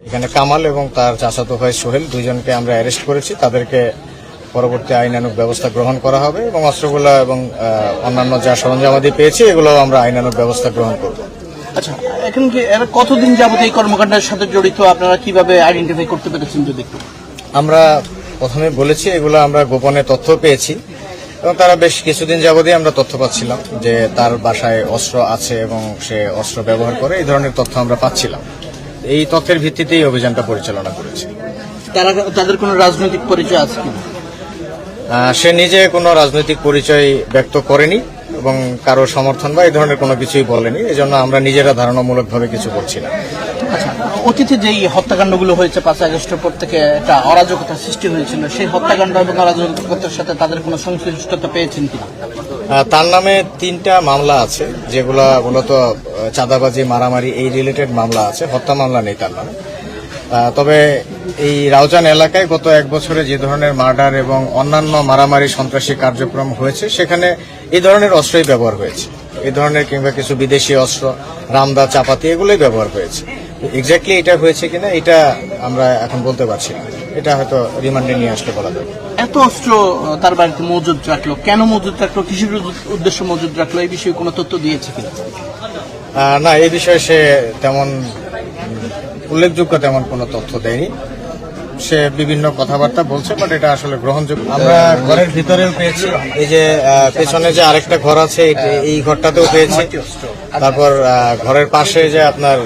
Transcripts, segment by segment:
এখানে কামাল এবং তার চাচাতো ভাই সোহেল দুইজনকে আমরা অ্যারেস্ট করেছি। তাদেরকে পরবর্তী আইনানুগ ব্যবস্থা গ্রহণ করা হবে এবং অস্ত্রগুলো এবং অন্যান্য যা সরঞ্জামাদি পেয়েছি এগুলো আমরা আইনানুগ ব্যবস্থা গ্রহণ করব। আচ্ছা, এখন কি এরা কতদিন যাবত এই কর্মকাণ্ডের সাথে জড়িত আপনারা কিভাবে আইডেন্টিফাই করতে পেরেছেন যদি একটু? আমরা প্রথমে বলেছি এগুলো আমরা গোপনে তথ্য পেয়েছি এবং তারা বেশ কিছুদিন যাবতই আমরা তথ্য পাচ্ছিলাম যে তার বাসায় অস্ত্র আছে এবং সে অস্ত্র ব্যবহার করে, এই ধরনের তথ্য আমরা পাচ্ছিলাম। এই তথ্যের ভিত্তিতেই অভিযানটা পরিচালনা করেছি। তাদের কোনো রাজনৈতিক পরিচয় আছে কিনা? সে নিজে কোনো রাজনৈতিক পরিচয় ব্যক্ত করেনি এবং কারো সমর্থন বা এই ধরনের কোনো কিছুই বলেনি, এজন্য আমরা নিজেরা ধারণামূলকভাবে কিছু করছি না। আচ্ছা, অতীতে যেই হত্যাকাণ্ডগুলো হয়েছে 5 আগস্টের পর থেকে একটা অরাজকতা সৃষ্টি হয়েছিল, সেই হত্যাকাণ্ড এবং অরাজকতার সাথে তাদের কোনো সংশ্লিষ্টতা পেয়েছেন কিনা? তার নামে 3টা মামলা আছে, যেগুলো মূলত চাঁদাবাজি, মারামারি এই রিলেটেড মামলা আছে, হত্যা মামলা নেই তার নামে। তবে এই রাউজান এলাকায় গত 1 বছরে যে ধরনের মার্ডার এবং অন্যান্য মারামারি সন্ত্রাসী কার্যক্রম হয়েছে সেখানে এই ধরনের অস্ত্রই ব্যবহার হয়েছে। এই ধরনের কিংবা কিছু বিদেশি অস্ত্র, রামদা, চাপাতি এগুলোই ব্যবহার হয়েছে। এক্স্যাক্টলি এটা হয়েছে কিনা এটা আমরা এখন বলতে পারছি না, এটা হয়তো রিমান্ডে নিয়ে আসলে বলা যাবে। এত অস্ত্র তার বাড়িতে মজুদ রাখলো কেন? মজুদ রাখলো কিসের উদ্দেশ্য মজুদ রাখলো? এই বিষয়ে কোনো তথ্য দিয়েছে কিনা? না, এই বিষয়ে সে তেমন উল্লেখযোগ্য তেমন কোনো তথ্য দেয়নি। সে বিভিন্ন কথাবার্তা বলছে, বাট এটা আসলে গ্রহণযোগ্য। আমরা ঘরের ভিতরেও পেয়েছি, এই যে পেছনে যে আরেকটা ঘর আছে এই ঘরটাতেও পেয়েছি। তারপর ঘরের পাশে যে আপনার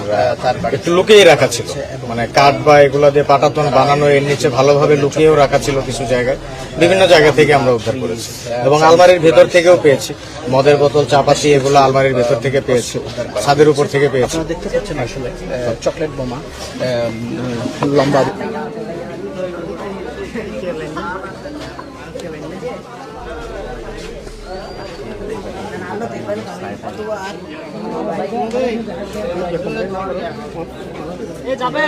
একটু লুকিয়ে রাখা ছিল, মানে কাঠ বা এগুলো দিয়ে পাটাতন বানানো, এর নিচে ভালোভাবে লুকিয়েও রাখা ছিল কিছু জায়গায়। বিভিন্ন জায়গা থেকে আমরা উদ্ধার করেছি এবং আলমারির ভেতর থেকেও পেয়েছি মদের বোতল, চাপাতি, এগুলো আলমারির ভেতর থেকে পেয়েছি, ছাদের উপর থেকে পেয়েছি। দেখতে পাচ্ছেন আসলে চকলেট বোমা লম্বা। যাবে